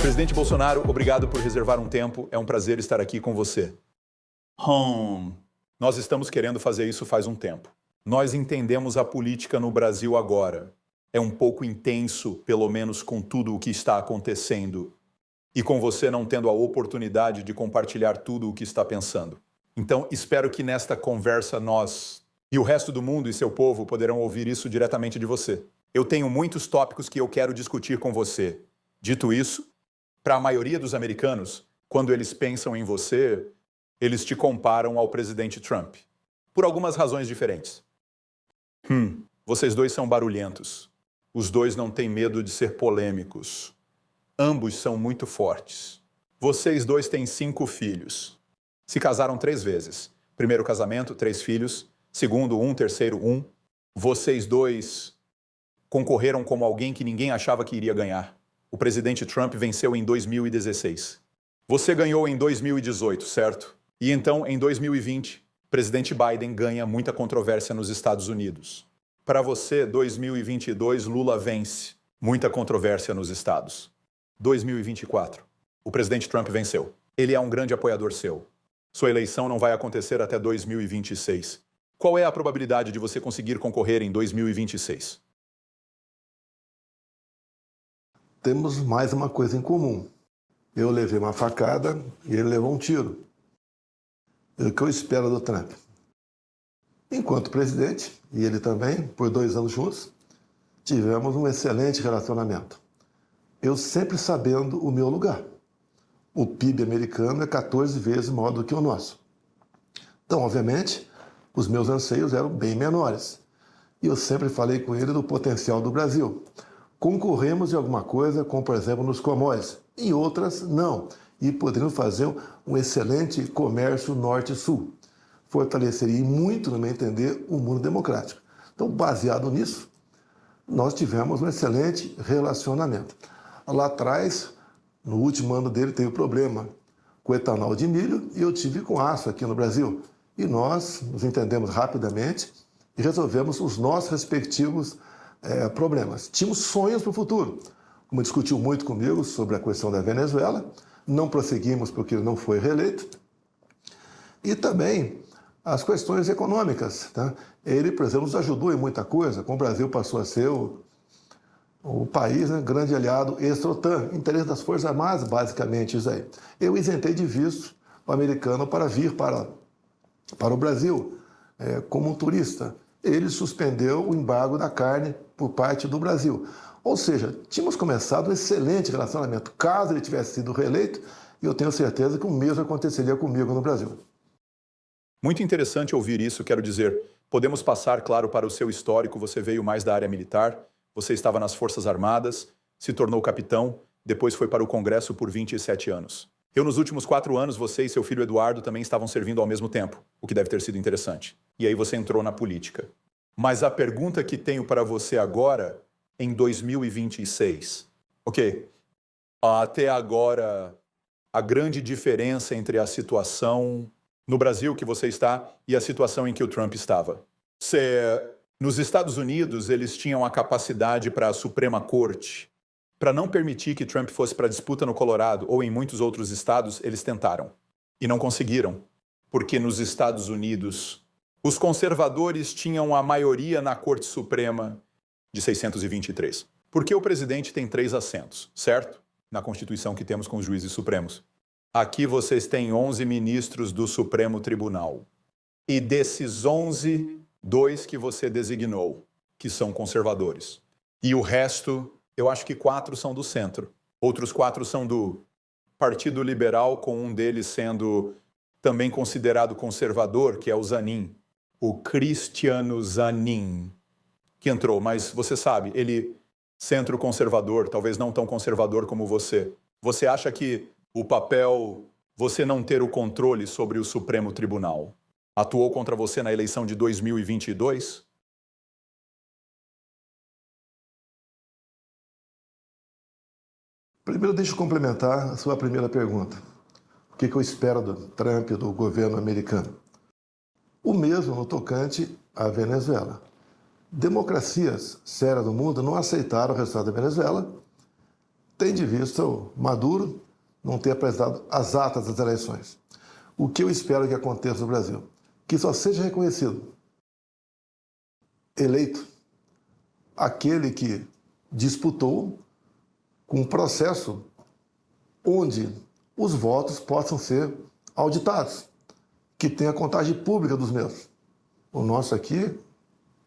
Presidente Bolsonaro, obrigado por reservar um tempo. É um prazer estar aqui com você. Nós estamos querendo fazer isso faz um tempo. Nós entendemos a política no Brasil agora. É um pouco intenso, pelo menos com tudo o que está acontecendo. E com você não tendo a oportunidade de compartilhar tudo o que está pensando. Então, espero que nesta conversa nós e o resto do mundo e seu povo poderão ouvir isso diretamente de você. Eu tenho muitos tópicos que eu quero discutir com você. Dito isso, para a maioria dos americanos, quando eles pensam em você, eles te comparam ao presidente Trump. Por algumas razões diferentes. Vocês dois são barulhentos. Os dois não têm medo de ser polêmicos. Ambos são muito fortes. Vocês dois têm 5 filhos. Se casaram 3 vezes. Primeiro casamento, 3 filhos. Segundo, 1. Terceiro, 1. Vocês dois concorreram como alguém que ninguém achava que iria ganhar. O presidente Trump venceu em 2016. Você ganhou em 2018, certo? E então, em 2020, o presidente Biden ganha muita controvérsia nos Estados Unidos. Para você, 2022, Lula vence. Muita controvérsia nos estados. 2024, o presidente Trump venceu. Ele é um grande apoiador seu. Sua eleição não vai acontecer até 2026. Qual é a probabilidade de você conseguir concorrer em 2026? Temos mais uma coisa em comum. Eu levei uma facada e ele levou um tiro. O que eu espero do Trump? Enquanto presidente, e ele também, por 2 anos juntos, tivemos um excelente relacionamento. Eu sempre sabendo o meu lugar. O PIB americano é 14 vezes maior do que o nosso. Então, obviamente, os meus anseios eram bem menores. E eu sempre falei com ele do potencial do Brasil. Concorremos em alguma coisa, como por exemplo nos commodities, em outras não. E poderíamos fazer um excelente comércio norte-sul. Fortaleceria muito, no meu entender, o mundo democrático. Então, baseado nisso, nós tivemos um excelente relacionamento. Lá atrás, no último ano dele, teve problema com etanol de milho e eu tive com aço aqui no Brasil. E nós nos entendemos rapidamente e resolvemos os nossos respectivos problemas. Tínhamos sonhos para o futuro. Como discutiu muito comigo sobre a questão da Venezuela, não prosseguimos porque ele não foi reeleito. E também as questões econômicas. Tá? Ele, por exemplo, nos ajudou em muita coisa, como o Brasil passou a ser o país, né, grande aliado extra-OTAN, interesse das Forças Armadas, basicamente isso aí. Eu isentei de visto o americano para vir para o Brasil como um turista. Ele suspendeu o embargo da carne por parte do Brasil. Ou seja, tínhamos começado um excelente relacionamento. Caso ele tivesse sido reeleito, eu tenho certeza que o mesmo aconteceria comigo no Brasil. Muito interessante ouvir isso, quero dizer. Podemos passar, claro, para o seu histórico. Você veio mais da área militar, você estava nas Forças Armadas, se tornou capitão, depois foi para o Congresso por 27 anos. Nos últimos 4 anos, você e seu filho Eduardo também estavam servindo ao mesmo tempo, o que deve ter sido interessante. E aí você entrou na política. Mas a pergunta que tenho para você agora, em 2026. Até agora, a grande diferença entre a situação no Brasil que você está e a situação em que o Trump estava. Nos Estados Unidos, eles tinham a capacidade para a Suprema Corte. Para não permitir que Trump fosse para a disputa no Colorado ou em muitos outros estados, eles tentaram. E não conseguiram. Porque nos Estados Unidos, os conservadores tinham a maioria na Corte Suprema de 623. Porque o presidente tem 3 assentos, certo? Na Constituição que temos com os juízes supremos. Aqui vocês têm 11 ministros do Supremo Tribunal. E desses 11, 2 que você designou, que são conservadores. E o resto, eu acho que 4 são do centro. Outros 4 são do Partido Liberal, com um deles sendo também considerado conservador, que é o Zanin. O Cristiano Zanin, que entrou, mas você sabe, ele centro-conservador, talvez não tão conservador como você. Você acha que o papel, você não ter o controle sobre o Supremo Tribunal, atuou contra você na eleição de 2022? Primeiro, deixa eu complementar a sua primeira pergunta. O que eu espero do Trump e do governo americano? O mesmo no tocante à Venezuela. Democracias sérias do mundo não aceitaram o resultado da Venezuela tendo de vista o Maduro não ter apresentado as atas das eleições. O que eu espero que aconteça no Brasil? Que só seja reconhecido, eleito, aquele que disputou com um processo onde os votos possam ser auditados, que tenha contagem pública dos mesmos. O nosso aqui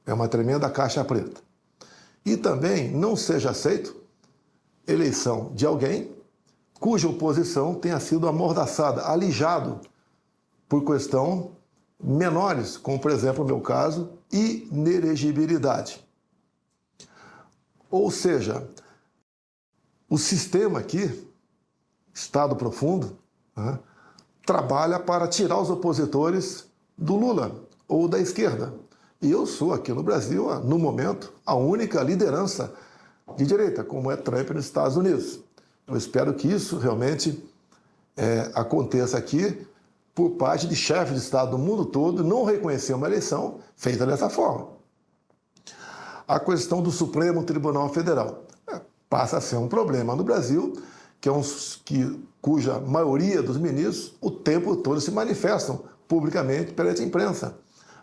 é uma tremenda caixa preta. E também não seja aceito eleição de alguém cuja oposição tenha sido amordaçada, alijado por questão menores, como, por exemplo, no meu caso, inelegibilidade. Ou seja, o sistema aqui, Estado profundo, né, trabalha para tirar os opositores do Lula ou da esquerda. E eu sou aqui no Brasil, no momento, a única liderança de direita, como é Trump nos Estados Unidos. Eu espero que isso realmente aconteça aqui por parte de chefes de Estado do mundo todo, não reconhecer uma eleição feita dessa forma. A questão do Supremo Tribunal Federal passa a ser um problema no Brasil, cuja maioria dos ministros o tempo todo se manifestam publicamente perante a imprensa,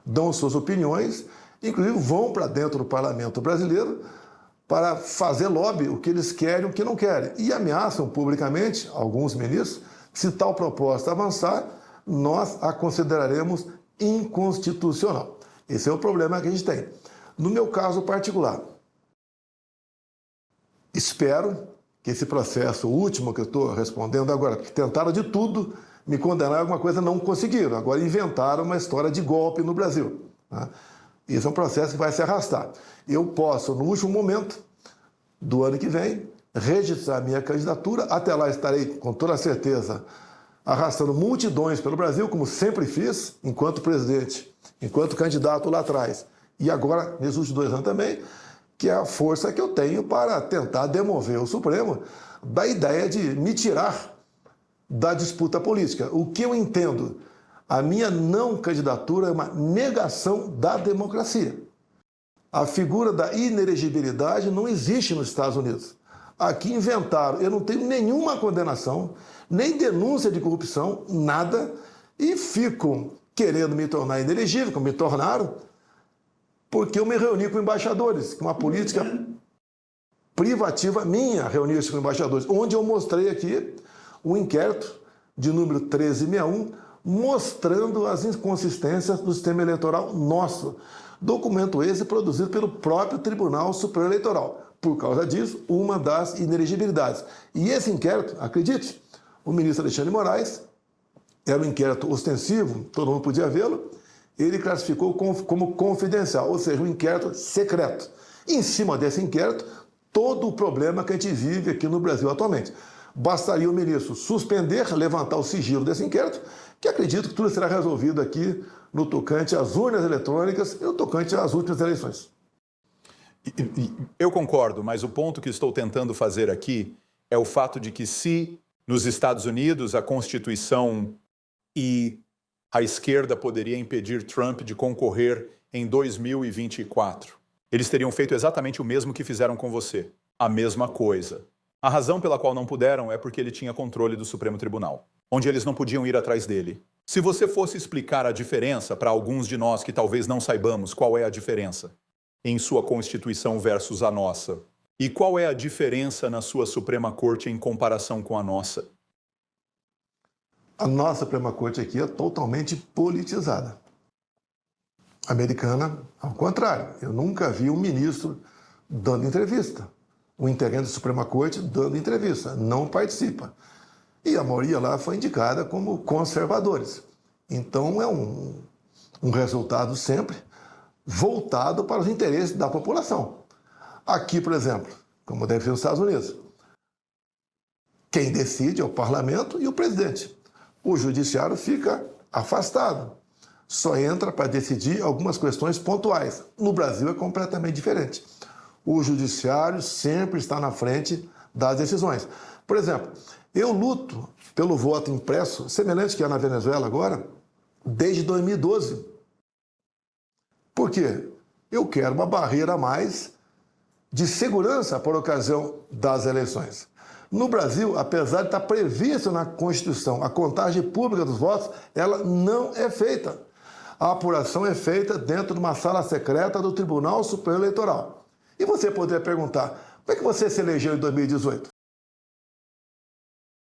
dão suas opiniões, inclusive vão para dentro do parlamento brasileiro para fazer lobby o que eles querem e o que não querem. E ameaçam publicamente, alguns ministros, se tal proposta avançar, nós a consideraremos inconstitucional. Esse é o problema que a gente tem. No meu caso particular, espero que esse processo último que eu estou respondendo agora, que tentaram de tudo me condenar a alguma coisa, não conseguiram. Agora inventaram uma história de golpe no Brasil. Tá? Esse é um processo que vai se arrastar. Eu posso, no último momento do ano que vem, registrar minha candidatura. Até lá estarei, com toda certeza, arrastando multidões pelo Brasil, como sempre fiz, enquanto presidente, enquanto candidato lá atrás. E agora, nesses últimos 2 anos também, que é a força que eu tenho para tentar demover o Supremo da ideia de me tirar da disputa política. O que eu entendo? A minha não candidatura é uma negação da democracia. A figura da inelegibilidade não existe nos Estados Unidos. Aqui inventaram, eu não tenho nenhuma condenação, nem denúncia de corrupção, nada, e ficam querendo me tornar inelegível, como me tornaram, porque eu me reuni com embaixadores, com uma política privativa minha, reunir-se com embaixadores, onde eu mostrei aqui o inquérito de número 1361, mostrando as inconsistências do sistema eleitoral nosso. Documento esse produzido pelo próprio Tribunal Superior Eleitoral. Por causa disso, uma das inelegibilidades. E esse inquérito, acredite, o ministro Alexandre de Moraes, era um inquérito ostensivo, todo mundo podia vê-lo, ele classificou como confidencial, ou seja, um inquérito secreto. Em cima desse inquérito, todo o problema que a gente vive aqui no Brasil atualmente. Bastaria o ministro suspender, levantar o sigilo desse inquérito, que acredito que tudo será resolvido aqui no tocante às urnas eletrônicas e no tocante às últimas eleições. Eu concordo, mas o ponto que estou tentando fazer aqui é o fato de que se nos Estados Unidos a Constituição e a esquerda poderia impedir Trump de concorrer em 2024, eles teriam feito exatamente o mesmo que fizeram com você, a mesma coisa. A razão pela qual não puderam é porque ele tinha controle do Supremo Tribunal, onde eles não podiam ir atrás dele. Se você fosse explicar a diferença para alguns de nós que talvez não saibamos qual é a diferença em sua Constituição versus a nossa, e qual é a diferença na sua Suprema Corte em comparação com a nossa? A nossa Suprema Corte aqui é totalmente politizada. A americana, ao contrário, eu nunca vi um ministro dando entrevista. O integrante da Suprema Corte dando entrevista, não participa. E a maioria lá foi indicada como conservadores. Então é um resultado sempre voltado para os interesses da população. Aqui, por exemplo, como deve ser nos Estados Unidos, quem decide é o parlamento e o presidente. O judiciário fica afastado. Só entra para decidir algumas questões pontuais. No Brasil é completamente diferente. O judiciário sempre está na frente das decisões. Por exemplo, eu luto pelo voto impresso, semelhante que é na Venezuela agora, desde 2012. Por quê? Eu quero uma barreira a mais de segurança por ocasião das eleições. No Brasil, apesar de estar previsto na Constituição a contagem pública dos votos, ela não é feita. A apuração é feita dentro de uma sala secreta do Tribunal Superior Eleitoral. E você poderia perguntar, como é que você se elegeu em 2018?